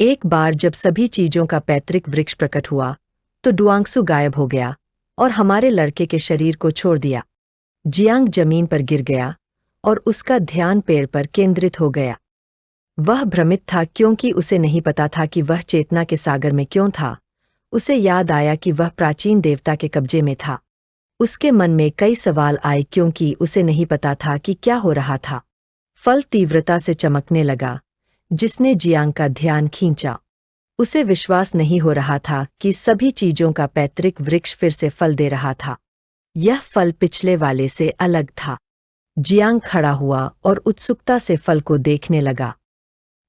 एक बार जब सभी चीजों का पैतृक वृक्ष प्रकट हुआ तो डुआंगसू गायब हो गया और हमारे लड़के के शरीर को छोड़ दिया। जियांग जमीन पर गिर गया और उसका ध्यान पेड़ पर केंद्रित हो गया। वह भ्रमित था क्योंकि उसे नहीं पता था कि वह चेतना के सागर में क्यों था। उसे याद आया कि वह प्राचीन देवता के कब्जे में था। उसके मन में कई सवाल आए क्योंकि उसे नहीं पता था कि क्या हो रहा था। फल तीव्रता से चमकने लगा, जिसने जियांग का ध्यान खींचा। उसे विश्वास नहीं हो रहा था कि सभी चीजों का पैतृक वृक्ष फिर से फल दे रहा था। यह फल पिछले वाले से अलग था। जियांग खड़ा हुआ और उत्सुकता से फल को देखने लगा।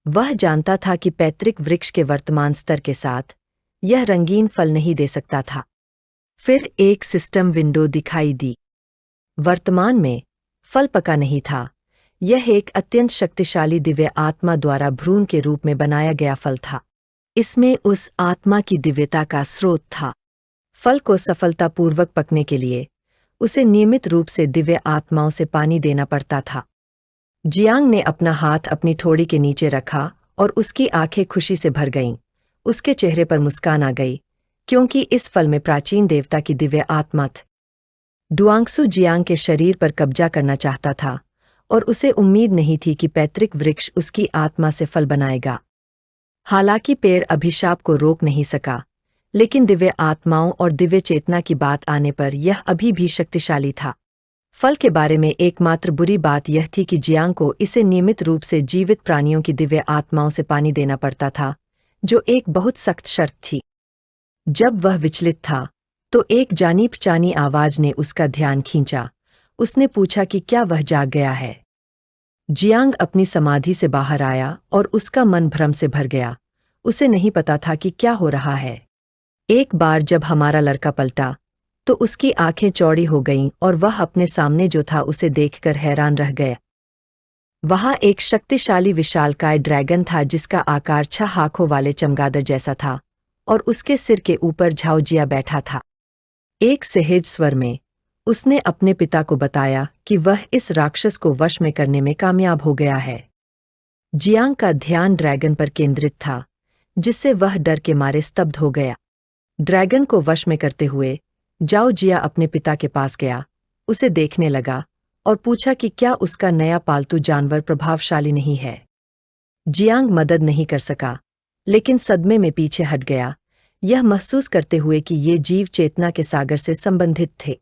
वह जानता था कि पैतृक वृक्ष के वर्तमान स्तर के साथ यह रंगीन फल नहीं दे सकता था। फिर एक सिस्टम विंडो दिखाई दी। वर्तमान में फल पका नहीं था। यह एक अत्यंत शक्तिशाली दिव्य आत्मा द्वारा भ्रूण के रूप में बनाया गया फल था। इसमें उस आत्मा की दिव्यता का स्रोत था। फल को सफलतापूर्वक पकने के लिए उसे नियमित रूप से दिव्य आत्माओं से पानी देना पड़ता था। जियांग ने अपना हाथ अपनी ठोड़ी के नीचे रखा और उसकी आंखें खुशी से भर गईं। उसके चेहरे पर मुस्कान आ गई क्योंकि इस फल में प्राचीन देवता की दिव्य आत्मा थी। डुआंगसू जियांग के शरीर पर कब्जा करना चाहता था और उसे उम्मीद नहीं थी कि पैतृक वृक्ष उसकी आत्मा से फल बनाएगा। हालांकि पेड़ अभिशाप को रोक नहीं सका, लेकिन दिव्य आत्माओं और दिव्य चेतना की बात आने पर यह अभी भी शक्तिशाली था। फल के बारे में एकमात्र बुरी बात यह थी कि जियांग को इसे नियमित रूप से जीवित प्राणियों की दिव्य आत्माओं से पानी देना पड़ता था, जो एक बहुत सख्त शर्त थी। जब वह विचलित था तो एक जानी पहचानी आवाज ने उसका ध्यान खींचा। उसने पूछा कि क्या वह जाग गया है। जियांग अपनी समाधि से बाहर आया और उसका मन भ्रम से भर गया। उसे नहीं पता था कि क्या हो रहा है। एक बार जब हमारा लड़का पलटा तो उसकी आंखें चौड़ी हो गईं और वह अपने सामने जो था उसे देखकर हैरान रह गया। वहाँ एक शक्तिशाली विशालकाय ड्रैगन था जिसका आकार 6 आंखों वाले चमगादड़ जैसा था और उसके सिर के ऊपर झाओजिया बैठा था। एक सहज स्वर में उसने अपने पिता को बताया कि वह इस राक्षस को वश में करने में कामयाब हो गया है। जियांग का ध्यान ड्रैगन पर केंद्रित था, जिससे वह डर के मारे स्तब्ध हो गया। ड्रैगन को वश में करते हुए झाओजिया अपने पिता के पास गया, उसे देखने लगा और पूछा कि क्या उसका नया पालतू जानवर प्रभावशाली नहीं है। जियांग मदद नहीं कर सका, लेकिन सदमे में पीछे हट गया, यह महसूस करते हुए कि ये जीव चेतना के सागर से संबंधित थे।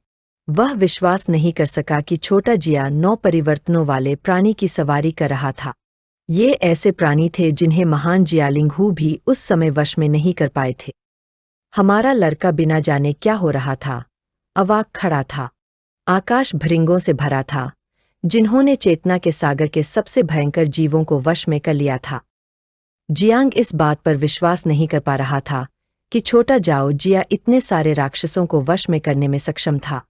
वह विश्वास नहीं कर सका कि छोटा जिया 9 परिवर्तनों वाले प्राणी की सवारी कर रहा था। ये ऐसे प्राणी थे जिन्हें महान जियालिंगहू भी उस समय वश में नहीं कर पाए थे। हमारा लड़का बिना जाने क्या हो रहा था, अवाक खड़ा था। आकाश भृंगों से भरा था, जिन्होंने चेतना के सागर के सबसे भयंकर जीवों को वश में कर लिया था। जियांग इस बात पर विश्वास नहीं कर पा रहा था कि छोटा झाओजिया इतने सारे राक्षसों को वश में करने में सक्षम था।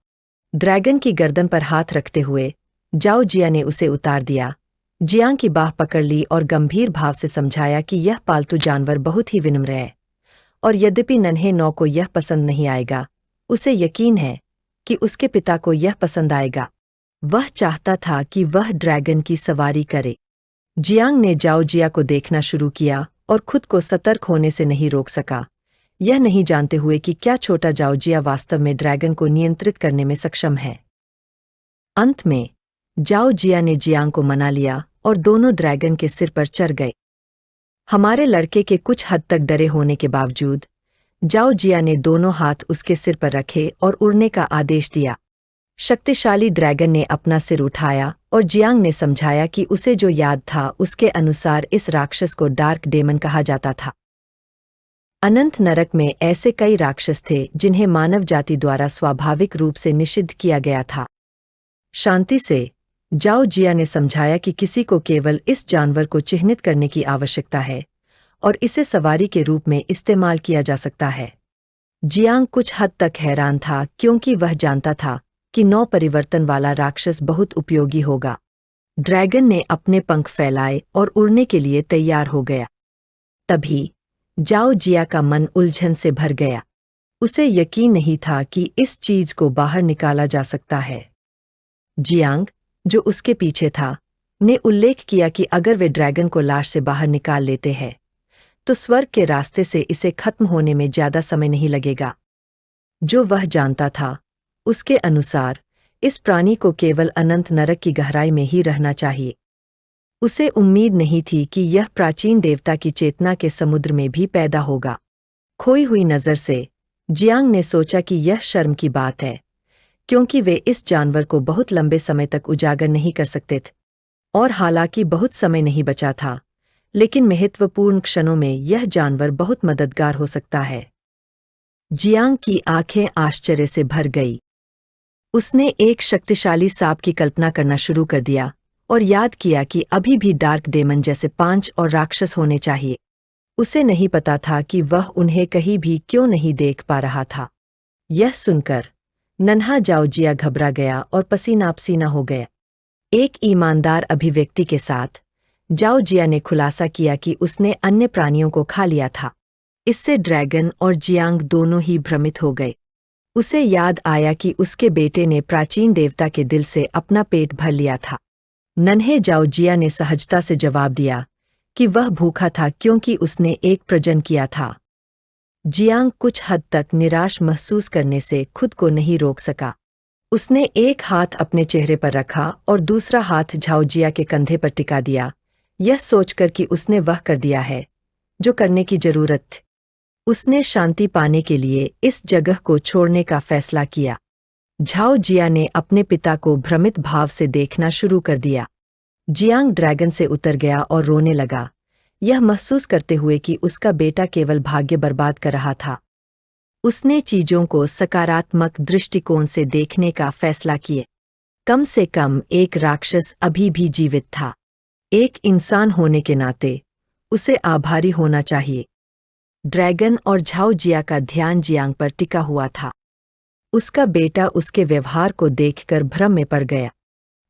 ड्रैगन की गर्दन पर हाथ रखते हुए झाओजिया ने उसे उतार दिया। जियांग की बाह पकड़ ली और गंभीर भाव से समझाया कि यह पालतू जानवर बहुत ही विनम्र है और यद्यपि नन्हे नौ को यह पसंद नहीं आएगा, उसे यकीन है कि उसके पिता को यह पसंद आएगा। वह चाहता था कि वह ड्रैगन की सवारी करे। जियांग ने झाओजिया को देखना शुरू किया और खुद को सतर्क होने से नहीं रोक सका, यह नहीं जानते हुए कि क्या छोटा झाओजिया वास्तव में ड्रैगन को नियंत्रित करने में सक्षम है। अंत में झाओजिया ने जियांग को मना लिया और दोनों ड्रैगन के सिर पर चढ़ गए। हमारे लड़के के कुछ हद तक डरे होने के बावजूद झाओजिया ने दोनों हाथ उसके सिर पर रखे और उड़ने का आदेश दिया। शक्तिशाली ड्रैगन ने अपना सिर उठाया और जियांग ने समझाया कि उसे जो याद था उसके अनुसार इस राक्षस को डार्क डेमन कहा जाता था। अनंत नरक में ऐसे कई राक्षस थे जिन्हें मानव जाति द्वारा स्वाभाविक रूप से निषिद्ध किया गया था। शांति से झाओजिया ने समझाया कि किसी को केवल इस जानवर को चिह्नित करने की आवश्यकता है और इसे सवारी के रूप में इस्तेमाल किया जा सकता है। जियांग कुछ हद तक हैरान था क्योंकि वह जानता था कि 9 परिवर्तन वाला राक्षस बहुत उपयोगी होगा। ड्रैगन ने अपने पंख फैलाए और उड़ने के लिए तैयार हो गया। तभी झाओजिया का मन उलझन से भर गया। उसे यकीन नहीं था कि इस चीज को बाहर निकाला जा सकता है। जियांग, जो उसके पीछे था, ने उल्लेख किया कि अगर वे ड्रैगन को लाश से बाहर निकाल लेते हैं तो स्वर्ग के रास्ते से इसे खत्म होने में ज्यादा समय नहीं लगेगा। जो वह जानता था, उसके अनुसार इस प्राणी को केवल अनंत नरक की गहराई में ही रहना चाहिए। उसे उम्मीद नहीं थी कि यह प्राचीन देवता की चेतना के समुद्र में भी पैदा होगा। खोई हुई नज़र से जियांग ने सोचा कि यह शर्म की बात है, क्योंकि वे इस जानवर को बहुत लंबे समय तक उजागर नहीं कर सकते थे। और हालांकि बहुत समय नहीं बचा था, लेकिन महत्वपूर्ण क्षणों में यह जानवर बहुत मददगार हो सकता है। जियांग की आंखें आश्चर्य से भर गई। उसने एक शक्तिशाली सांप की कल्पना करना शुरू कर दिया और याद किया कि अभी भी डार्क डेमन जैसे 5 और राक्षस होने चाहिए। उसे नहीं पता था कि वह उन्हें कहीं भी क्यों नहीं देख पा रहा था। यह सुनकर नन्हा जाओजिया घबरा गया और पसीना-पसीना हो गया। एक ईमानदार अभिव्यक्ति के साथ जाओजिया ने खुलासा किया कि उसने अन्य प्राणियों को खा लिया था। इससे ड्रैगन और जियांग दोनों ही भ्रमित हो गए। उसे याद आया कि उसके बेटे ने प्राचीन देवता के दिल से अपना पेट भर लिया था। नन्हे जाओजिया ने सहजता से जवाब दिया कि वह भूखा था क्योंकि उसने एक प्रजन किया था। जियांग कुछ हद तक निराश महसूस करने से खुद को नहीं रोक सका। उसने एक हाथ अपने चेहरे पर रखा और दूसरा हाथ जाओजिया के कंधे पर टिका दिया, यह सोचकर कि उसने वह कर दिया है जो करने की जरूरत थी। उसने शांति पाने के लिए इस जगह को छोड़ने का फैसला किया। झाओजिया ने अपने पिता को भ्रमित भाव से देखना शुरू कर दिया। जियांग ड्रैगन से उतर गया और रोने लगा, यह महसूस करते हुए कि उसका बेटा केवल भाग्य बर्बाद कर रहा था। उसने चीजों को सकारात्मक दृष्टिकोण से देखने का फैसला किया। कम से कम एक राक्षस अभी भी जीवित था। एक इंसान होने के नाते उसे आभारी होना चाहिए। ड्रैगन और झाओजिया का ध्यान जियांग पर टिका हुआ था। उसका बेटा उसके व्यवहार को देखकर भ्रम में पड़ गया।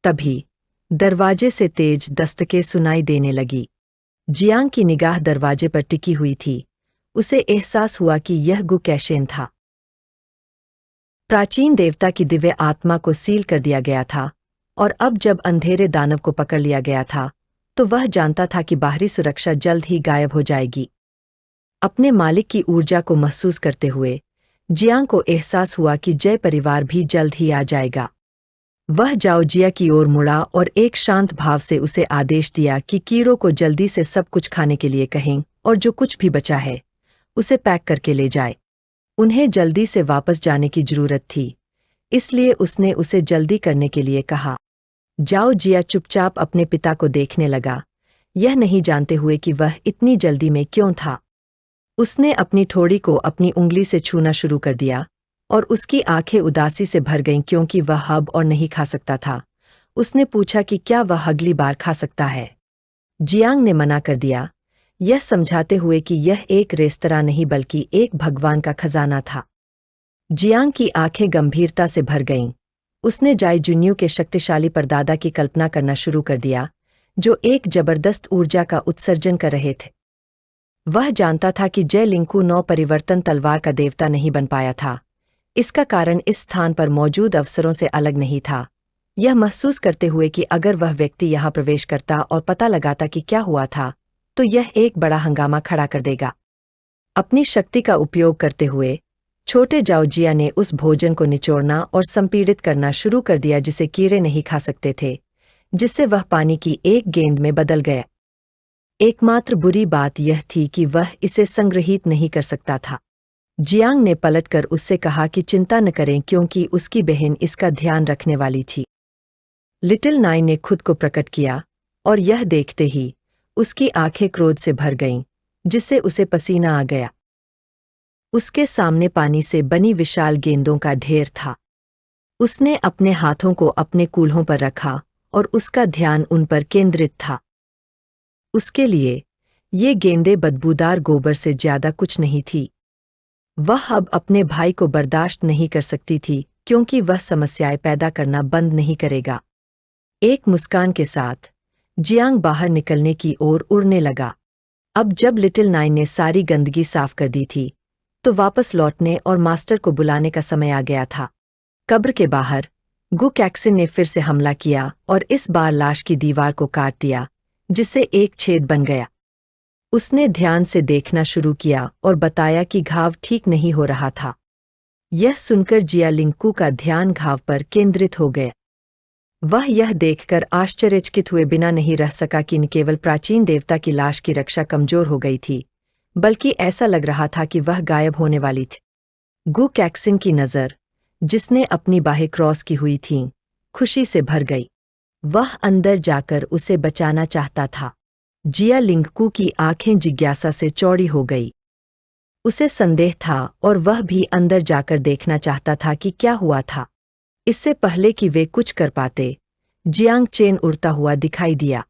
तभी दरवाजे से तेज दस्तकें सुनाई देने लगी। जियांग की निगाह दरवाजे पर टिकी हुई थी। उसे एहसास हुआ कि यह गु कैशेन था। प्राचीन देवता की दिव्य आत्मा को सील कर दिया गया था, और अब जब अंधेरे दानव को पकड़ लिया गया था, तो वह जानता था कि बाहरी सुरक्षा जल्द ही गायब हो जाएगी। अपने मालिक की ऊर्जा को महसूस करते हुए जियांग को एहसास हुआ कि जय परिवार भी जल्द ही आ जाएगा। वह जाओजिया की ओर मुड़ा और एक शांत भाव से उसे आदेश दिया कि कीड़ों को जल्दी से सब कुछ खाने के लिए कहें और जो कुछ भी बचा है उसे पैक करके ले जाए। उन्हें जल्दी से वापस जाने की जरूरत थी, इसलिए उसने उसे जल्दी करने के लिए कहा। जाओजिया चुपचाप अपने पिता को देखने लगा, यह नहीं जानते हुए कि वह इतनी जल्दी में क्यों था। उसने अपनी ठोड़ी को अपनी उंगली से छूना शुरू कर दिया और उसकी आंखें उदासी से भर गईं क्योंकि वह अब और नहीं खा सकता था। उसने पूछा कि क्या वह अगली बार खा सकता है। जियांग ने मना कर दिया, यह समझाते हुए कि यह एक रेस्तरां नहीं बल्कि एक भगवान का खजाना था। जियांग की आंखें गंभीरता से भर गईं। उसने जाई जुन्यू के शक्तिशाली परदादा की कल्पना करना शुरू कर दिया, जो एक जबरदस्त ऊर्जा का उत्सर्जन कर रहे थे। वह जानता था कि जय लिंकू 9 परिवर्तन तलवार का देवता नहीं बन पाया था। इसका कारण इस स्थान पर मौजूद अवसरों से अलग नहीं था। यह महसूस करते हुए कि अगर वह व्यक्ति यहाँ प्रवेश करता और पता लगाता कि क्या हुआ था, तो यह एक बड़ा हंगामा खड़ा कर देगा। अपनी शक्ति का उपयोग करते हुए छोटे जाओजिया ने उस भोजन को निचोड़ना और संपीड़ित करना शुरू कर दिया जिसे कीड़े नहीं खा सकते थे, जिससे वह पानी की एक गेंद में बदल गया। एकमात्र बुरी बात यह थी कि वह इसे संग्रहित नहीं कर सकता था। जियांग ने पलटकर उससे कहा कि चिंता न करें क्योंकि उसकी बहन इसका ध्यान रखने वाली थी। लिटिल नाइन ने खुद को प्रकट किया और यह देखते ही उसकी आंखें क्रोध से भर गईं, जिससे उसे पसीना आ गया। उसके सामने पानी से बनी विशाल गेंदों का ढेर था। उसने अपने हाथों को अपने कूल्हों पर रखा और उसका ध्यान उन पर केंद्रित था। उसके लिए ये गेंदें बदबूदार गोबर से ज्यादा कुछ नहीं थी। वह अब अपने भाई को बर्दाश्त नहीं कर सकती थी क्योंकि वह समस्याएं पैदा करना बंद नहीं करेगा। एक मुस्कान के साथ जियांग बाहर निकलने की ओर उड़ने लगा। अब जब लिटिल नाइन ने सारी गंदगी साफ कर दी थी, तो वापस लौटने और मास्टर को बुलाने का समय आ गया था। कब्र के बाहर गु कैक्सिन ने फिर से हमला किया और इस बार लाश की दीवार को काट दिया, जिससे एक छेद बन गया। उसने ध्यान से देखना शुरू किया और बताया कि घाव ठीक नहीं हो रहा था। यह सुनकर जियालिंगकू का ध्यान घाव पर केंद्रित हो गया। वह यह देखकर आश्चर्यचकित हुए बिना नहीं रह सका कि न केवल प्राचीन देवता की लाश की रक्षा कमजोर हो गई थी, बल्कि ऐसा लग रहा था कि वह गायब होने वाली थी। गु कैक्सिन की नज़र, जिसने अपनी बाहें क्रॉस की हुई थीं, खुशी से भर गई। वह अंदर जाकर उसे बचाना चाहता था। जियालिंगकू की आंखें जिज्ञासा से चौड़ी हो गई। उसे संदेह था और वह भी अंदर जाकर देखना चाहता था कि क्या हुआ था। इससे पहले कि वे कुछ कर पाते, जियांग चेन उड़ता हुआ दिखाई दिया।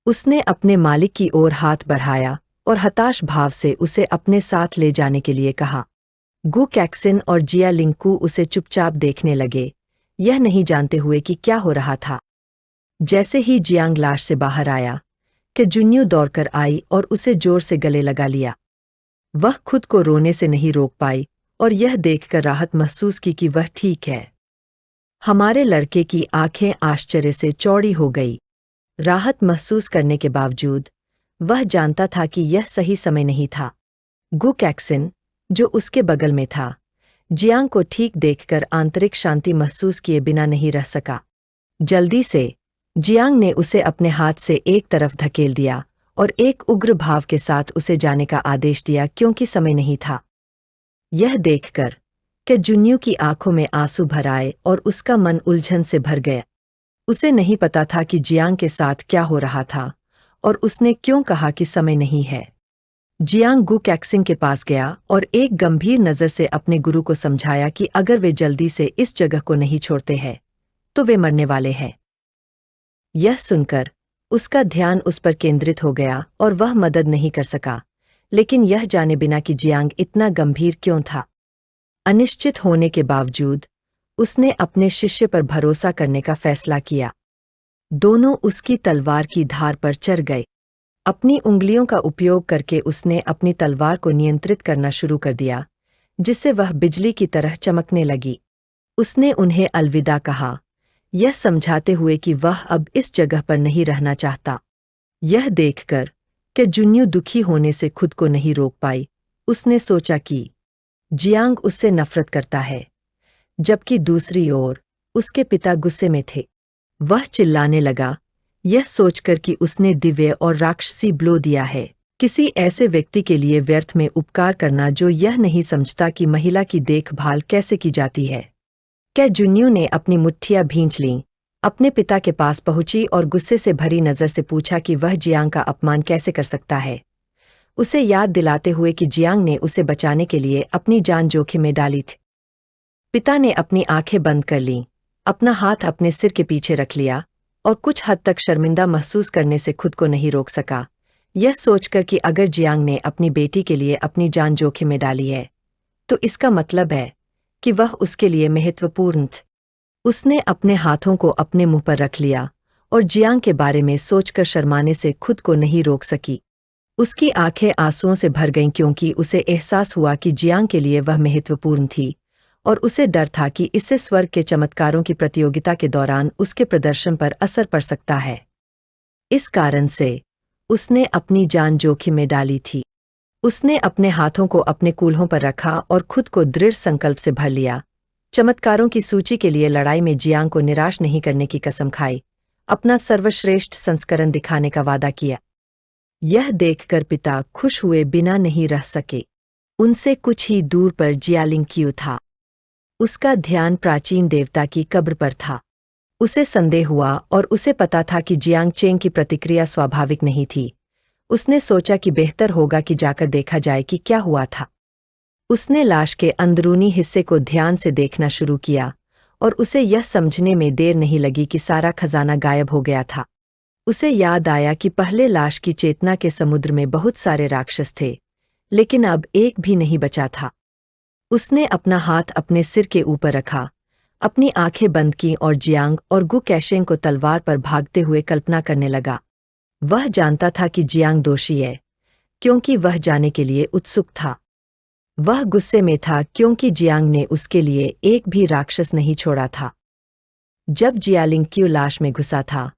उसने अपने मालिक की ओर हाथ बढ़ाया और हताश भाव से उसे अपने साथ ले जाने के लिए कहा। गु कैक्सिन और जियालिंगकू उसे चुपचाप देखने लगे, यह नहीं जानते हुए कि क्या हो रहा था। जैसे ही जियांग लाश से बाहर आया, कि जुन्यू दौड़कर आई और उसे जोर से गले लगा लिया। वह खुद को रोने से नहीं रोक पाई और यह देखकर राहत महसूस की कि वह ठीक है। हमारे लड़के की आंखें आश्चर्य से चौड़ी हो गई। राहत महसूस करने के बावजूद वह जानता था कि यह सही समय नहीं था। गु कैक्सिन, जो उसके बगल में था, जियांग को ठीक देखकर आंतरिक शांति महसूस किए बिना नहीं रह सका। जल्दी से जियांग ने उसे अपने हाथ से एक तरफ धकेल दिया और एक उग्र भाव के साथ उसे जाने का आदेश दिया क्योंकि समय नहीं था। यह देखकर कि जुन्यू की आंखों में आंसू भर आए और उसका मन उलझन से भर गया। उसे नहीं पता था कि जियांग के साथ क्या हो रहा था और उसने क्यों कहा कि समय नहीं है। जियांग गु कैक्सिन के पास गया और एक गंभीर नज़र से अपने गुरु को समझाया कि अगर वे जल्दी से इस जगह को नहीं छोड़ते हैं तो वे मरने वाले हैं। यह सुनकर उसका ध्यान उस पर केंद्रित हो गया और वह मदद नहीं कर सका, लेकिन यह जाने बिना कि जियांग इतना गंभीर क्यों था। अनिश्चित होने के बावजूद उसने अपने शिष्य पर भरोसा करने का फैसला किया। दोनों उसकी तलवार की धार पर चढ़ गए। अपनी उंगलियों का उपयोग करके उसने अपनी तलवार को नियंत्रित करना शुरू कर दिया, जिससे वह बिजली की तरह चमकने लगी। उसने उन्हें अलविदा कहा, यह समझाते हुए कि वह अब इस जगह पर नहीं रहना चाहता। यह देखकर कि जुन्यू दुखी होने से खुद को नहीं रोक पाई, उसने सोचा कि जियांग उससे नफरत करता है, जबकि दूसरी ओर उसके पिता गुस्से में थे। वह चिल्लाने लगा, यह सोचकर कि उसने दिव्य और राक्षसी ब्लो दिया है। किसी ऐसे व्यक्ति के लिए व्यर्थ में उपकार करना जो यह नहीं समझता कि महिला की देखभाल कैसे की जाती है। क्या जुन्यू ने अपनी मुट्ठियां भींच लीं, अपने पिता के पास पहुंची और गुस्से से भरी नज़र से पूछा कि वह जियांग का अपमान कैसे कर सकता है, उसे याद दिलाते हुए कि जियांग ने उसे बचाने के लिए अपनी जान जोखिम में डाली थी। पिता ने अपनी आंखें बंद कर लीं, अपना हाथ अपने सिर के पीछे रख लिया और कुछ हद तक शर्मिंदा महसूस करने से खुद को नहीं रोक सका, यह सोचकर कि अगर जियांग ने अपनी बेटी के लिए अपनी जान जोखिम में डाली है, तो इसका मतलब है कि वह उसके लिए महत्वपूर्ण थी। उसने अपने हाथों को अपने मुंह पर रख लिया और जियांग के बारे में सोचकर शर्माने से खुद को नहीं रोक सकी। उसकी आंखें आंसुओं से भर गईं क्योंकि उसे एहसास हुआ कि जियांग के लिए वह महत्वपूर्ण थी और उसे डर था कि इससे स्वर्ग के चमत्कारों की प्रतियोगिता के दौरान उसके प्रदर्शन पर असर पड़ सकता है। इस कारण से उसने अपनी जान जोखिम में डाली थी। उसने अपने हाथों को अपने कूल्हों पर रखा और खुद को दृढ़ संकल्प से भर लिया। चमत्कारों की सूची के लिए लड़ाई में जियांग को निराश नहीं करने की कसम खाई, अपना सर्वश्रेष्ठ संस्करण दिखाने का वादा किया। यह देखकर पिता खुश हुए बिना नहीं रह सके। उनसे कुछ ही दूर पर जियालिंगक्यू था। उसका ध्यान प्राचीन देवता की कब्र पर था। उसे संदेह हुआ और उसे पता था कि जियांग चेंग की प्रतिक्रिया स्वाभाविक नहीं थी। उसने सोचा कि बेहतर होगा कि जाकर देखा जाए कि क्या हुआ था। उसने लाश के अंदरूनी हिस्से को ध्यान से देखना शुरू किया और उसे यह समझने में देर नहीं लगी कि सारा खजाना गायब हो गया था। उसे याद आया कि पहले लाश की चेतना के समुद्र में बहुत सारे राक्षस थे, लेकिन अब एक भी नहीं बचा था। उसने अपना हाथ अपने सिर के ऊपर रखा, अपनी आंखें बंद की और जियांग और गु कैशेंग को तलवार पर भागते हुए कल्पना करने लगा। वह जानता था कि जियांग दोषी है, क्योंकि वह जाने के लिए उत्सुक था। वह गुस्से में था क्योंकि जियांग ने उसके लिए एक भी राक्षस नहीं छोड़ा था। जब जियालिंगक्यू लाश में घुसा था,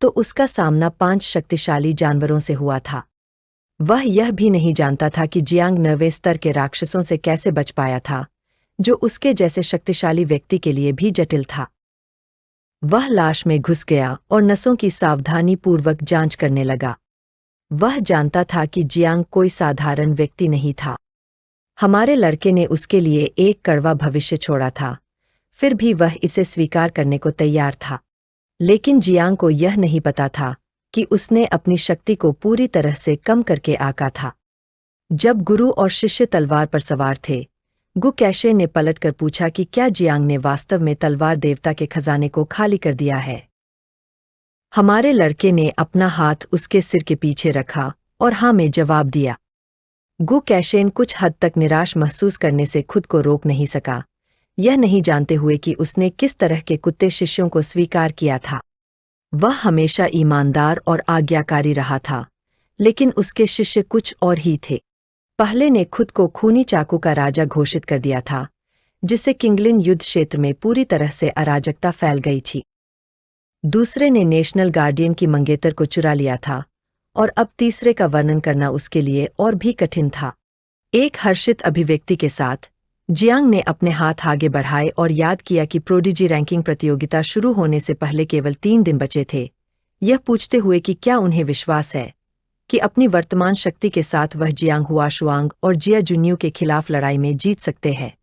तो उसका सामना 5 शक्तिशाली जानवरों से हुआ था। वह यह भी नहीं जानता था कि जियांग 9वें स्तर के राक्षसों से कैसे बच पाया था, जो उसके जैसे शक्तिशाली व्यक्ति के लिए भी जटिल था। वह लाश में घुस गया और नसों की सावधानीपूर्वक जांच करने लगा। वह जानता था कि जियांग कोई साधारण व्यक्ति नहीं था। हमारे लड़के ने उसके लिए एक कड़वा भविष्य छोड़ा था, फिर भी वह इसे स्वीकार करने को तैयार था। लेकिन जियांग को यह नहीं पता था कि उसने अपनी शक्ति को पूरी तरह से कम करके आका था। जब गुरु और शिष्य तलवार पर सवार थे, गु कैशे ने पलटकर पूछा कि क्या जियांग ने वास्तव में तलवार देवता के खजाने को खाली कर दिया है। हमारे लड़के ने अपना हाथ उसके सिर के पीछे रखा और हाँ में जवाब दिया। गु कैशेन कुछ हद तक निराश महसूस करने से खुद को रोक नहीं सका, यह नहीं जानते हुए कि उसने किस तरह के कुत्ते शिष्यों को स्वीकार किया था। वह हमेशा ईमानदार और आज्ञाकारी रहा था, लेकिन उसके शिष्य कुछ और ही थे। पहले ने खुद को खूनी चाकू का राजा घोषित कर दिया था, जिससे किंगलिन युद्ध क्षेत्र में पूरी तरह से अराजकता फैल गई थी। दूसरे ने नेशनल गार्डियन की मंगेतर को चुरा लिया था, और अब तीसरे का वर्णन करना उसके लिए और भी कठिन था। एक हर्षित अभिव्यक्ति के साथ जियांग ने अपने हाथ आगे बढ़ाए और याद किया कि प्रोडिजी रैंकिंग प्रतियोगिता शुरू होने से पहले केवल 3 दिन बचे थे, यह पूछते हुए कि क्या उन्हें विश्वास है कि अपनी वर्तमान शक्ति के साथ वह जियांग हुआशुआंग और जिया जुन्यू के खिलाफ लड़ाई में जीत सकते हैं।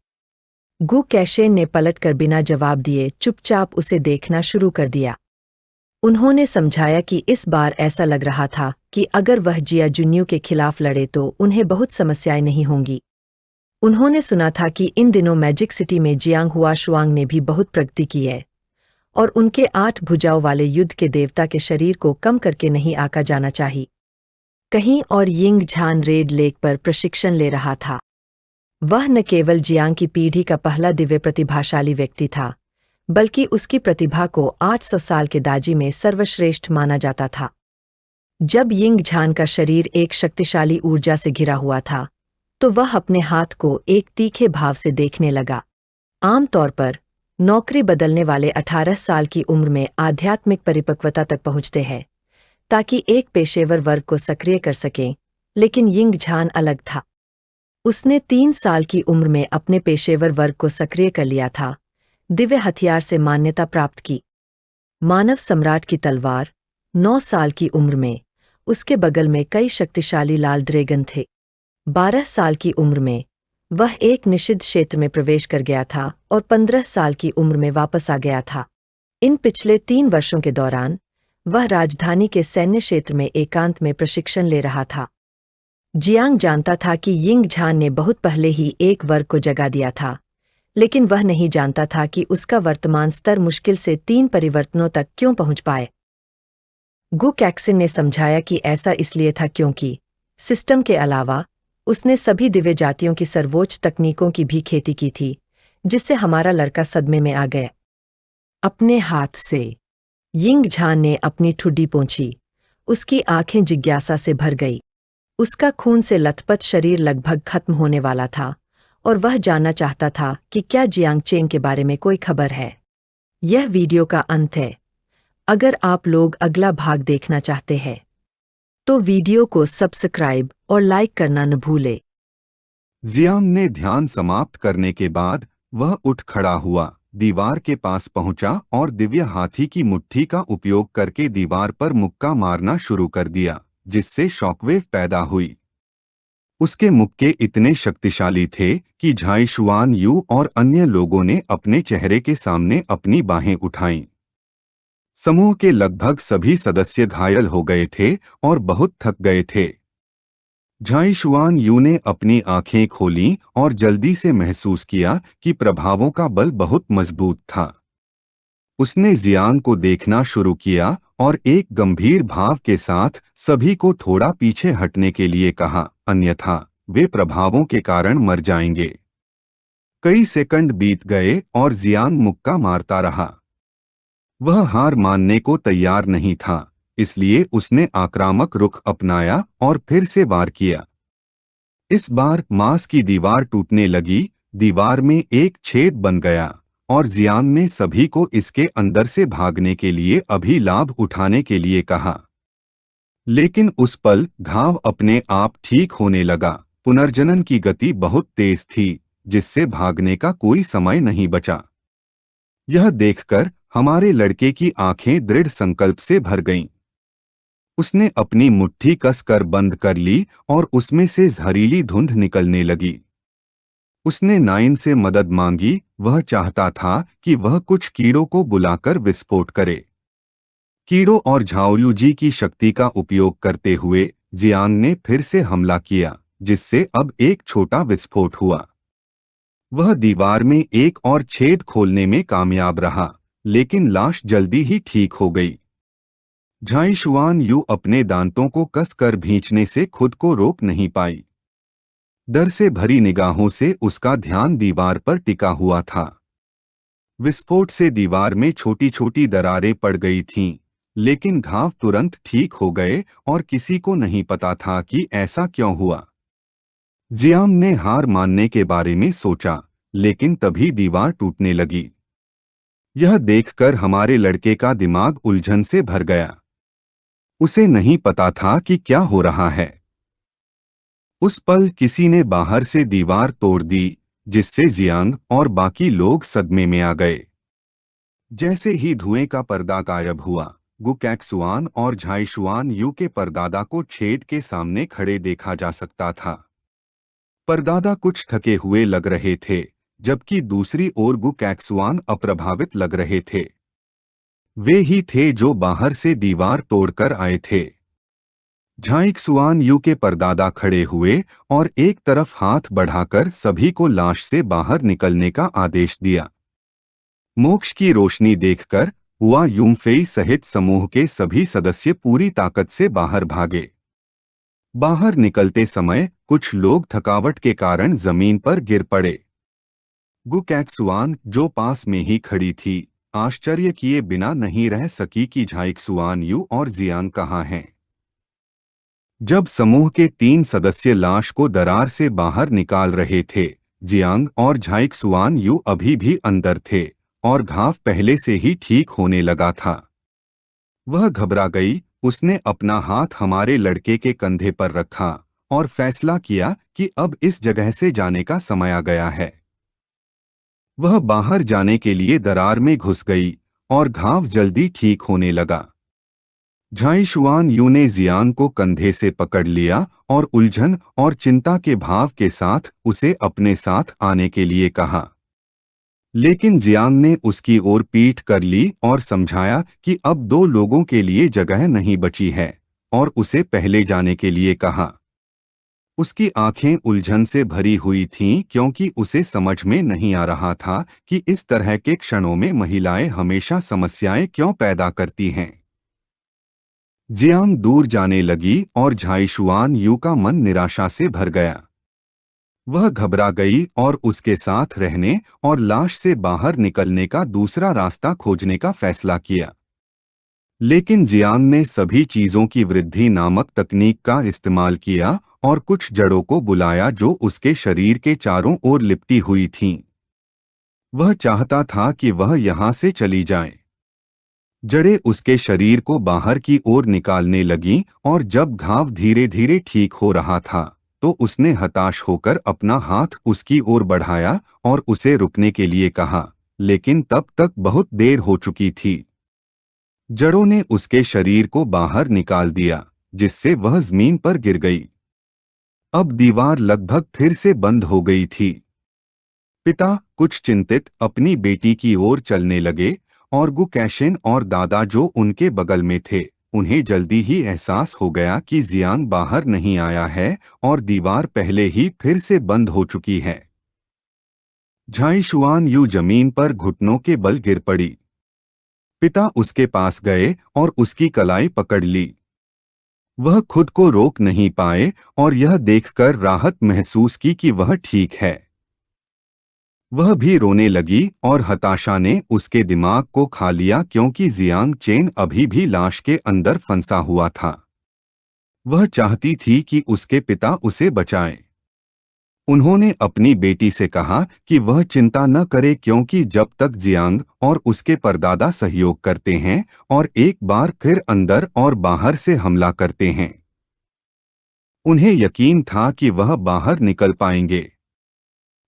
गु कैशेन ने पलटकर बिना जवाब दिए चुपचाप उसे देखना शुरू कर दिया। उन्होंने समझाया कि इस बार ऐसा लग रहा था कि अगर वह जिया जुन्यू के खिलाफ लड़े तो उन्हें बहुत समस्याएं नहीं होंगी। उन्होंने सुना था कि इन दिनों मैजिक सिटी में जियांग हुआशुआंग ने भी बहुत प्रगति की है, और उनके 8 भुजाओं वाले युद्ध के देवता के शरीर को कम करके नहीं आका जाना चाहिए। कहीं और यिंग झान रेड लेक पर प्रशिक्षण ले रहा था। वह न केवल जियांग की पीढ़ी का पहला दिव्य प्रतिभाशाली व्यक्ति था, बल्कि उसकी प्रतिभा को 800 साल के दाजी में सर्वश्रेष्ठ माना जाता था। जब यिंग झान का शरीर एक शक्तिशाली ऊर्जा से घिरा हुआ था, तो वह अपने हाथ को एक तीखे भाव से देखने लगा। आमतौर पर नौकरी बदलने वाले 18 साल की उम्र में आध्यात्मिक परिपक्वता तक पहुंचते हैं, ताकि एक पेशेवर वर्ग को सक्रिय कर सकें, लेकिन यिंग झान अलग था। उसने 3 साल की उम्र में अपने पेशेवर वर्ग को सक्रिय कर लिया था, दिव्य हथियार से मान्यता प्राप्त की। मानव सम्राट की तलवार। 9 साल की उम्र में उसके बगल में कई शक्तिशाली लाल ड्रैगन थे। 12 साल की उम्र में वह एक निषिद्ध क्षेत्र में प्रवेश कर गया था और 15 साल की उम्र में वापस आ गया था। इन पिछले 3 वर्षों के दौरान वह राजधानी के सैन्य क्षेत्र में एकांत में प्रशिक्षण ले रहा था। जियांग जानता था कि यिंग झान ने बहुत पहले ही एक वर्ग को जगा दिया था, लेकिन वह नहीं जानता था कि उसका वर्तमान स्तर मुश्किल से 3 परिवर्तनों तक क्यों पहुंच पाए। गु कैक्सिन ने समझाया कि ऐसा इसलिए था क्योंकि सिस्टम के अलावा उसने सभी दिव्य जातियों की सर्वोच्च तकनीकों की भी खेती की थी, जिससे हमारा लड़का सदमे में आ गया। अपने हाथ से यिंग झान ने अपनी ठुड्डी पोंछी। उसकी आंखें जिज्ञासा से भर गई। उसका खून से लथपथ शरीर लगभग खत्म होने वाला था, और वह जानना चाहता था कि क्या जियांग चेंग के बारे में कोई खबर है। यह वीडियो का अंत है। अगर आप लोग अगला भाग देखना चाहते हैं, तो वीडियो को सब्सक्राइब और लाइक करना न भूले। जियांग ने ध्यान समाप्त करने के बाद वह उठ खड़ा हुआ, दीवार के पास पहुंचा और दिव्य हाथी की मुट्ठी का उपयोग करके दीवार पर मुक्का मारना शुरू कर दिया, जिससे शॉकवेव पैदा हुई। उसके मुक्के इतने शक्तिशाली थे कि झाई शुआन यू और अन्य लोगों ने अपने चेहरे के सामने अपनी बाहें उठाईं। समूह के लगभग सभी सदस्य घायल हो गए थे और बहुत थक गए थे। झाई शुआन यू ने अपनी आंखें खोलीं और जल्दी से महसूस किया कि प्रभावों का बल बहुत मजबूत था। उसने जियांग को देखना शुरू किया और एक गंभीर भाव के साथ सभी को थोड़ा पीछे हटने के लिए कहा, अन्यथा वे प्रभावों के कारण मर जाएंगे। कई सेकंड बीत गए और जियांग मुक्का मारता रहा। वह हार मानने को तैयार नहीं था, इसलिए उसने आक्रामक रुख अपनाया और फिर से वार किया। इस बार मांस की दीवार टूटने लगी, दीवार में एक छेद बन गया और जियांग ने सभी को इसके अंदर से भागने के लिए अभी लाभ उठाने के लिए कहा। लेकिन उस पल घाव अपने आप ठीक होने लगा। पुनर्जनन की गति बहुत तेज थी, जिससे भागने का कोई समय नहीं बचा। यह देखकर हमारे लड़के की आंखें दृढ़ संकल्प से भर गईं। उसने अपनी मुट्ठी कसकर बंद कर ली और उसमें से जहरीली धुंध निकलने लगी। उसने नाइन से मदद मांगी। वह चाहता था कि वह कुछ कीड़ों को बुलाकर विस्फोट करे। कीड़ों और झाओयुजी की शक्ति का उपयोग करते हुए जियांग ने फिर से हमला किया, जिससे अब एक छोटा विस्फोट हुआ। वह दीवार में एक और छेद खोलने में कामयाब रहा, लेकिन लाश जल्दी ही ठीक हो गई। झाई शुआन यू अपने दांतों को कसकर भींचने से खुद को रोक नहीं पाई। डर से भरी निगाहों से उसका ध्यान दीवार पर टिका हुआ था। विस्फोट से दीवार में छोटी छोटी दरारें पड़ गई थीं, लेकिन घाव तुरंत ठीक हो गए और किसी को नहीं पता था कि ऐसा क्यों हुआ। जियांग ने हार मानने के बारे में सोचा, लेकिन तभी दीवार टूटने लगी। यह देखकर हमारे लड़के का दिमाग उलझन से भर गया। उसे नहीं पता था कि क्या हो रहा है। उस पल किसी ने बाहर से दीवार तोड़ दी, जिससे जियांग और बाकी लोग सदमे में आ गए। जैसे ही धुएं का पर्दा गायब हुआ, गुकैक्सुआन और झाइशुआन यू के परदादा को छेद के सामने खड़े देखा जा सकता था। परदादा कुछ थके हुए लग रहे थे, जबकि दूसरी ओर गुकैक्सुआन अप्रभावित लग रहे थे। वे ही थे जो बाहर से दीवार तोड़कर आए थे। झाइक्सुआन यू के परदादा खड़े हुए और एक तरफ हाथ बढ़ाकर सभी को लाश से बाहर निकलने का आदेश दिया। मोक्ष की रोशनी देखकर हुआ यूमफेई सहित समूह के सभी सदस्य पूरी ताकत से बाहर भागे। बाहर निकलते समय कुछ लोग थकावट के कारण जमीन पर गिर पड़े। गुकैक्सुआन, जो पास में ही खड़ी थी, आश्चर्य किए बिना नहीं रह सकी कि झाइक्सुआन यू और जियांग कहाँ हैं। जब समूह के 3 सदस्य लाश को दरार से बाहर निकाल रहे थे, जियांग और झाइक्सुआन यू अभी भी अंदर थे और घाव पहले से ही ठीक होने लगा था। वह घबरा गई। उसने अपना हाथ हमारे लड़के के कंधे पर रखा और फैसला किया कि अब इस जगह से जाने का समय आ गया है। वह बाहर जाने के लिए दरार में घुस गई और घाव जल्दी ठीक होने लगा। झाइशुआन यू ने जियांग को कंधे से पकड़ लिया और उलझन और चिंता के भाव के साथ उसे अपने साथ आने के लिए कहा। लेकिन जियांग ने उसकी ओर पीठ कर ली और समझाया कि अब 2 लोगों के लिए जगह नहीं बची है, और उसे पहले जाने के लिए कहा। उसकी आंखें उलझन से भरी हुई थीं, क्योंकि उसे समझ में नहीं आ रहा था कि इस तरह के क्षणों में महिलाएं हमेशा समस्याएं क्यों पैदा करती हैं। जियांग दूर जाने लगी और झाइशुआन यू का मन निराशा से भर गया। वह घबरा गई और उसके साथ रहने और लाश से बाहर निकलने का दूसरा रास्ता खोजने का फैसला किया। लेकिन जियांग ने सभी चीजों की वृद्धि नामक तकनीक का इस्तेमाल किया और कुछ जड़ों को बुलाया जो उसके शरीर के चारों ओर लिपटी हुई थीं। वह चाहता था कि वह यहाँ से चली जाए। जड़ें उसके शरीर को बाहर की ओर निकालने लगीं और जब घाव धीरे धीरे ठीक हो रहा था, तो उसने हताश होकर अपना हाथ उसकी ओर बढ़ाया और उसे रुकने के लिए कहा, लेकिन तब तक बहुत देर हो चुकी थी। जड़ों ने उसके शरीर को बाहर निकाल दिया, जिससे वह जमीन पर गिर गई। अब दीवार लगभग फिर से बंद हो गई थी। पिता, कुछ चिंतित, अपनी बेटी की ओर चलने लगे और गुकैशिन और दादा जो उनके बगल में थे, उन्हें जल्दी ही एहसास हो गया कि जियांग बाहर नहीं आया है और दीवार पहले ही फिर से बंद हो चुकी है। झाइशुआन यू जमीन पर घुटनों के बल गिर पड़ी। पिता उसके पास गए और उसकी कलाई पकड़ ली। वह खुद को रोक नहीं पाए और यह देखकर राहत महसूस की कि वह ठीक है। वह भी रोने लगी और हताशा ने उसके दिमाग को खा लिया, क्योंकि जियांग चेन अभी भी लाश के अंदर फंसा हुआ था। वह चाहती थी कि उसके पिता उसे बचाएं। उन्होंने अपनी बेटी से कहा कि वह चिंता न करे, क्योंकि जब तक जियांग और उसके परदादा सहयोग करते हैं और एक बार फिर अंदर और बाहर से हमला करते हैं, उन्हें यकीन था कि वह बाहर निकल पाएंगे।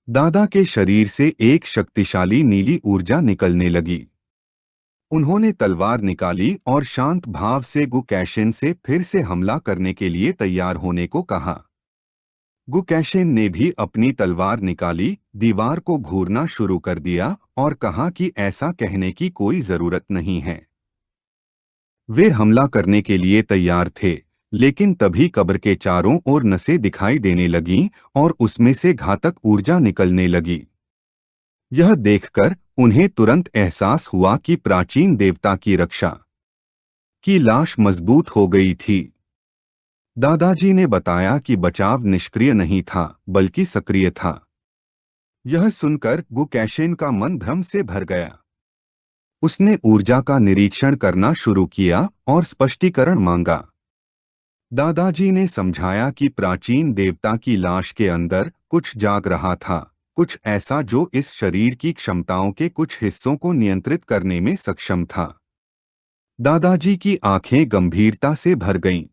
दादा के शरीर से एक शक्तिशाली नीली ऊर्जा निकलने लगी। उन्होंने तलवार निकाली और शांत भाव से गु कैशिन से फिर से हमला करने के लिए तैयार होने को कहा। गु कैशिन ने भी अपनी तलवार निकाली, दीवार को घूरना शुरू कर दिया और कहा कि ऐसा कहने की कोई जरूरत नहीं है। वे हमला करने के लिए तैयार थे, लेकिन तभी कब्र के चारों ओर नसें दिखाई देने लगीं और उसमें से घातक ऊर्जा निकलने लगी। यह देखकर उन्हें तुरंत एहसास हुआ कि प्राचीन देवता की रक्षा की लाश मजबूत हो गई थी। दादाजी ने बताया कि बचाव निष्क्रिय नहीं था, बल्कि सक्रिय था। यह सुनकर गु कैशिन का मन भ्रम से भर गया। उसने ऊर्जा का निरीक्षण करना शुरू किया और स्पष्टीकरण मांगा। दादाजी ने समझाया कि प्राचीन देवता की लाश के अंदर कुछ जाग रहा था, कुछ ऐसा जो इस शरीर की क्षमताओं के कुछ हिस्सों को नियंत्रित करने में सक्षम था। दादाजी की आंखें गंभीरता से भर गईं।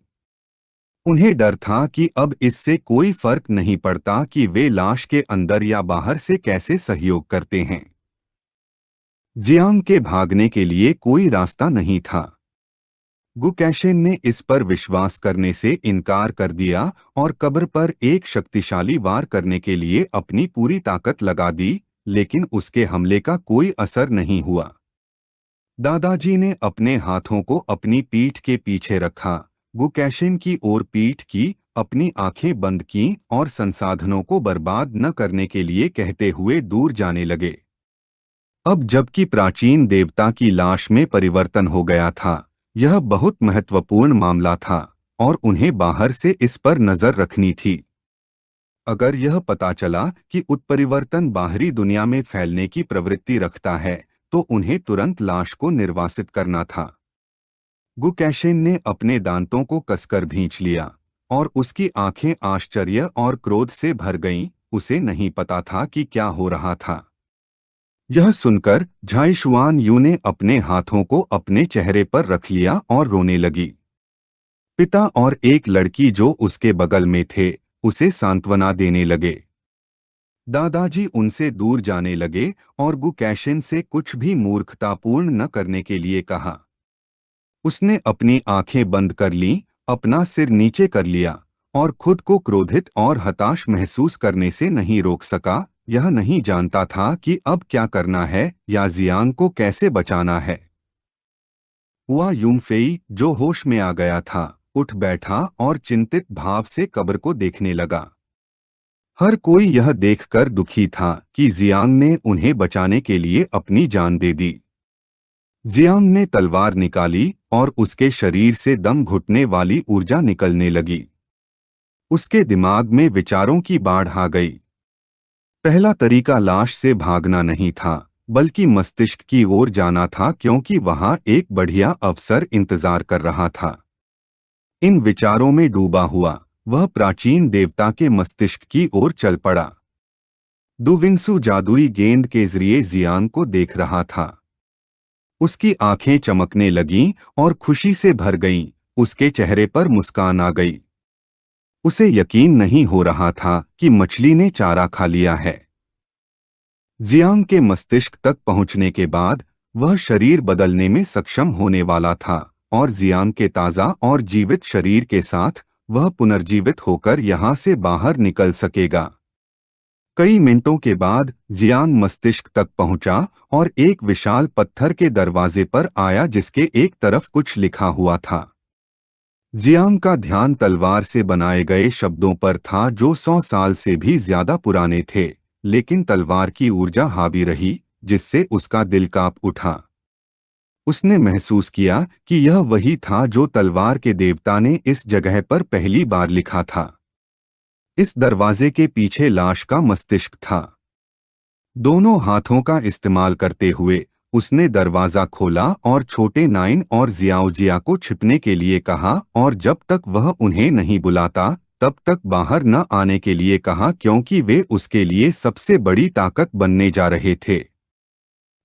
उन्हें डर था कि अब इससे कोई फर्क नहीं पड़ता कि वे लाश के अंदर या बाहर से कैसे सहयोग करते हैं। जियांग के भागने के लिए कोई रास्ता नहीं था। गु कैशिन ने इस पर विश्वास करने से इनकार कर दिया और कब्र पर एक शक्तिशाली वार करने के लिए अपनी पूरी ताकत लगा दी, लेकिन उसके हमले का कोई असर नहीं हुआ। दादाजी ने अपने हाथों को अपनी पीठ के पीछे रखा, गु कैशिन की ओर पीठ की, अपनी आंखें बंद की और संसाधनों को बर्बाद न करने के लिए कहते हुए दूर जाने लगे। अब जबकि प्राचीन देवता की लाश में परिवर्तन हो गया था, यह बहुत महत्वपूर्ण मामला था और उन्हें बाहर से इस पर नजर रखनी थी। अगर यह पता चला कि उत्परिवर्तन बाहरी दुनिया में फैलने की प्रवृत्ति रखता है, तो उन्हें तुरंत लाश को निर्वासित करना था। गु कैशिन ने अपने दांतों को कसकर भींच लिया और उसकी आंखें आश्चर्य और क्रोध से भर गईं। उसे नहीं पता था कि क्या हो रहा था। यह सुनकर झाइशुआन यू ने अपने हाथों को अपने चेहरे पर रख लिया और रोने लगी। पिता और एक लड़की जो उसके बगल में थे, उसे सांत्वना देने लगे। दादाजी उनसे दूर जाने लगे और गु कैशिन से कुछ भी मूर्खतापूर्ण न करने के लिए कहा। उसने अपनी आंखें बंद कर लीं, अपना सिर नीचे कर लिया और खुद को क्रोधित और हताश महसूस करने से नहीं रोक सका। यह नहीं जानता था कि अब क्या करना है या जियांग को कैसे बचाना है। हुआ यूंगफेई, जो होश में आ गया था, उठ बैठा और चिंतित भाव से कब्र को देखने लगा। हर कोई यह देखकर दुखी था कि जियांग ने उन्हें बचाने के लिए अपनी जान दे दी। जियांग ने तलवार निकाली और उसके शरीर से दम घुटने वाली ऊर्जा निकलने लगी। उसके दिमाग में विचारों की बाढ़ आ गई। पहला तरीका लाश से भागना नहीं था, बल्कि मस्तिष्क की ओर जाना था, क्योंकि वहां एक बढ़िया अवसर इंतजार कर रहा था। इन विचारों में डूबा हुआ वह प्राचीन देवता के मस्तिष्क की ओर चल पड़ा। दुविंसु जादुई गेंद के जरिए जियांग को देख रहा था। उसकी आंखें चमकने लगीं और खुशी से भर गईं। उसके चेहरे पर मुस्कान आ गई। उसे यकीन नहीं हो रहा था कि मछली ने चारा खा लिया है। जियांग के मस्तिष्क तक पहुंचने के बाद वह शरीर बदलने में सक्षम होने वाला था और जियांग के ताज़ा और जीवित शरीर के साथ वह पुनर्जीवित होकर यहां से बाहर निकल सकेगा। कई मिनटों के बाद जियांग मस्तिष्क तक पहुंचा और एक विशाल पत्थर के दरवाजे पर आया, जिसके एक तरफ कुछ लिखा हुआ था। जियांग का ध्यान तलवार से बनाए गए शब्दों पर था, जो 100 साल से भी ज्यादा पुराने थे, लेकिन तलवार की ऊर्जा हावी रही, जिससे उसका दिल कांप उठा। उसने महसूस किया कि यह वही था जो तलवार के देवता ने इस जगह पर पहली बार लिखा था। इस दरवाजे के पीछे लाश का मस्तिष्क था। दोनों हाथों का इस्तेमाल करते हुए उसने दरवाजा खोला और छोटे नाइन और जियाओजिया को छिपने के लिए कहा, और जब तक वह उन्हें नहीं बुलाता तब तक बाहर न आने के लिए कहा क्योंकि वे उसके लिए सबसे बड़ी ताकत बनने जा रहे थे।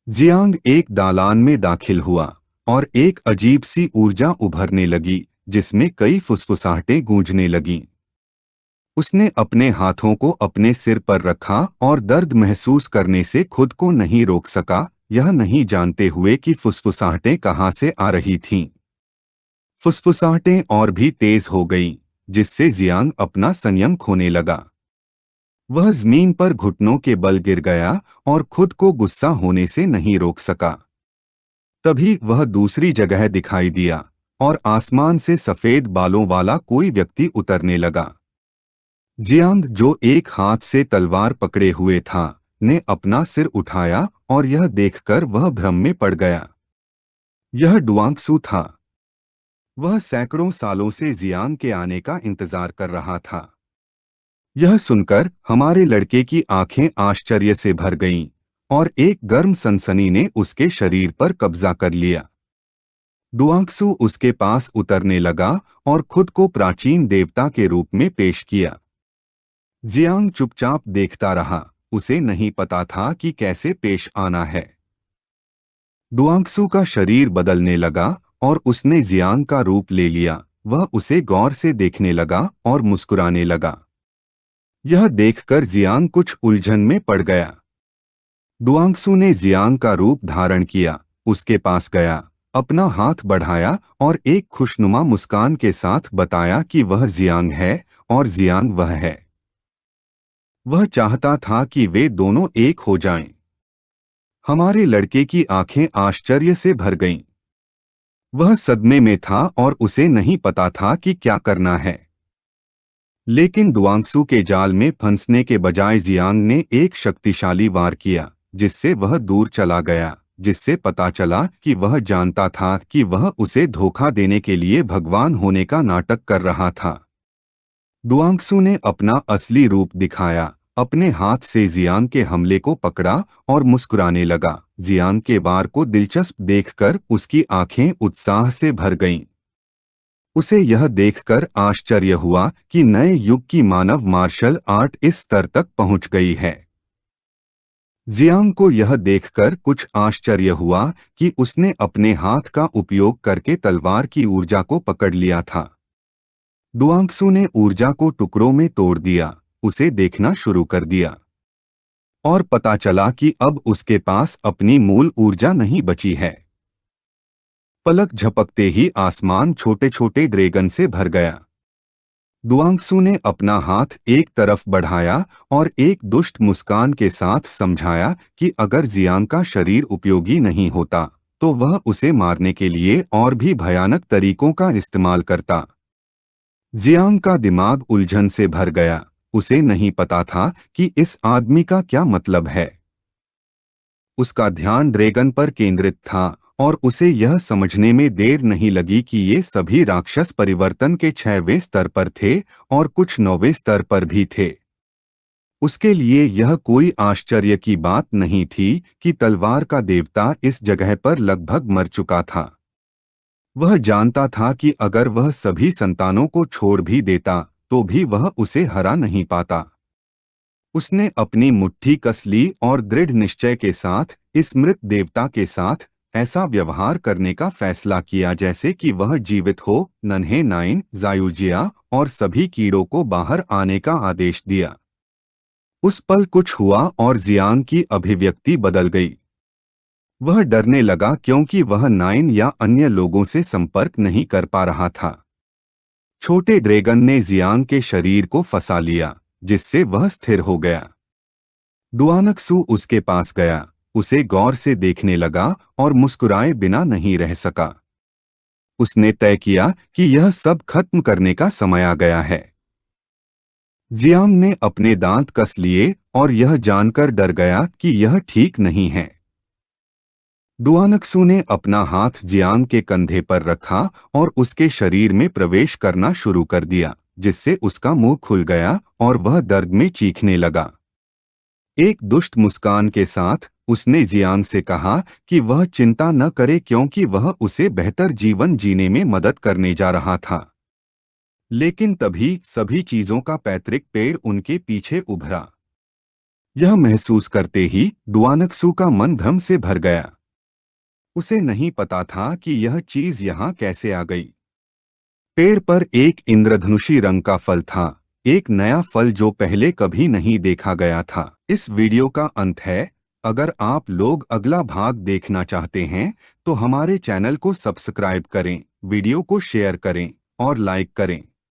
जियांग एक दालान में दाखिल हुआ और एक अजीब सी ऊर्जा उभरने लगी जिसमें कई फुसफुसाहटें गूंजने लगीं। उसने अपने हाथों को अपने सिर पर रखा और दर्द महसूस करने से खुद को नहीं रोक सका, यह नहीं जानते हुए कि फुसफुसाहटें कहाँ से आ रही थीं। फुसफुसाहटें और भी तेज हो गईं, जिससे जियांग अपना संयम खोने लगा। वह जमीन पर घुटनों के बल गिर गया और खुद को गुस्सा होने से नहीं रोक सका। तभी वह दूसरी जगह दिखाई दिया और आसमान से सफेद बालों वाला कोई व्यक्ति उतरने लगा। जियांग, जो एक हाथ से तलवार पकड़े हुए था, ने अपना सिर उठाया और यह देखकर वह भ्रम में पड़ गया। यह डुआंगसू था। वह सैकड़ों सालों से जियांग के आने का इंतजार कर रहा था। यह सुनकर हमारे लड़के की आंखें आश्चर्य से भर गईं और एक गर्म सनसनी ने उसके शरीर पर कब्जा कर लिया। डुआंगसू उसके पास उतरने लगा और खुद को प्राचीन देवता के रूप में पेश किया। जियांग चुपचाप देखता रहा, उसे नहीं पता था कि कैसे पेश आना है। डुआंगसू का शरीर बदलने लगा और उसने जियांग का रूप ले लिया। वह उसे गौर से देखने लगा और मुस्कुराने लगा। यह देखकर जियांग कुछ उलझन में पड़ गया। डुआंगसू ने जियांग का रूप धारण किया, उसके पास गया, अपना हाथ बढ़ाया और एक खुशनुमा मुस्कान के साथ बताया कि वह जियांग है और जियांग वह है। वह चाहता था कि वे दोनों एक हो जाएं। हमारे लड़के की आंखें आश्चर्य से भर गईं। वह सदमे में था और उसे नहीं पता था कि क्या करना है। लेकिन डुआंगसू के जाल में फंसने के बजाय जियांग ने एक शक्तिशाली वार किया, जिससे वह दूर चला गया, जिससे पता चला कि वह जानता था कि वह उसे धोखा देने के लिए भगवान होने का नाटक कर रहा था। डुआंगसू ने अपना असली रूप दिखाया, अपने हाथ से जियांग के हमले को पकड़ा और मुस्कुराने लगा। जियांग के वार को दिलचस्प देखकर उसकी आंखें उत्साह से भर गईं। उसे यह देखकर आश्चर्य हुआ कि नए युग की मानव मार्शल आर्ट इस स्तर तक पहुंच गई है। जियांग को यह देखकर कुछ आश्चर्य हुआ कि उसने अपने हाथ का उपयोग करके तलवार की ऊर्जा को पकड़ लिया था। डुआंगसू ने ऊर्जा को टुकड़ों में तोड़ दिया, उसे देखना शुरू कर दिया और पता चला कि अब उसके पास अपनी मूल ऊर्जा नहीं बची है। पलक झपकते ही आसमान छोटे छोटे ड्रैगन से भर गया। डुआंगसू ने अपना हाथ एक तरफ बढ़ाया और एक दुष्ट मुस्कान के साथ समझाया कि अगर जियांग का शरीर उपयोगी नहीं होता तो वह उसे मारने के लिए और भी भयानक तरीकों का इस्तेमाल करता। जियांग का दिमाग उलझन से भर गया, उसे नहीं पता था कि इस आदमी का क्या मतलब है। उसका ध्यान ड्रैगन पर केंद्रित था और उसे यह समझने में देर नहीं लगी कि ये सभी राक्षस परिवर्तन के 6वें स्तर पर थे और कुछ 9वें स्तर पर भी थे। उसके लिए यह कोई आश्चर्य की बात नहीं थी कि तलवार का देवता इस जगह पर लगभग मर चुका था। वह जानता था कि अगर वह सभी संतानों को छोड़ भी देता तो भी वह उसे हरा नहीं पाता। उसने अपनी मुट्ठी कस ली और दृढ़ निश्चय के साथ इस मृत देवता के साथ ऐसा व्यवहार करने का फैसला किया जैसे कि वह जीवित हो। नन्हे नाइन, जायूजिया और सभी कीड़ों को बाहर आने का आदेश दिया। उस पल कुछ हुआ और जियांग की अभिव्यक्ति बदल गई। वह डरने लगा क्योंकि वह नाइन या अन्य लोगों से संपर्क नहीं कर पा रहा था। छोटे ड्रैगन ने जियांग के शरीर को फंसा लिया, जिससे वह स्थिर हो गया। डुआंगसू उसके पास गया, उसे गौर से देखने लगा और मुस्कुराए बिना नहीं रह सका। उसने तय किया कि यह सब खत्म करने का समय आ गया है। जियांग ने अपने दांत कस लिए और यह जानकर डर गया कि यह ठीक नहीं है। डुआंगसू ने अपना हाथ जियांग के कंधे पर रखा और उसके शरीर में प्रवेश करना शुरू कर दिया, जिससे उसका मुंह खुल गया और वह दर्द में चीखने लगा। एक दुष्ट मुस्कान के साथ उसने जियांग से कहा कि वह चिंता न करे क्योंकि वह उसे बेहतर जीवन जीने में मदद करने जा रहा था। लेकिन तभी सभी चीजों का पैतृक पेड़ उनके पीछे उभरा। यह महसूस करते ही डुआनक्सू का मन भ्रम से भर गया। उसे नहीं पता था कि यह चीज यहाँ कैसे आ गई। पेड़ पर एक इंद्रधनुषी रंग का फल था, एक नया फल जो पहले कभी नहीं देखा गया था। इस वीडियो का अंत है। अगर आप लोग अगला भाग देखना चाहते हैं तो हमारे चैनल को सब्सक्राइब करें, वीडियो को शेयर करें और लाइक करें।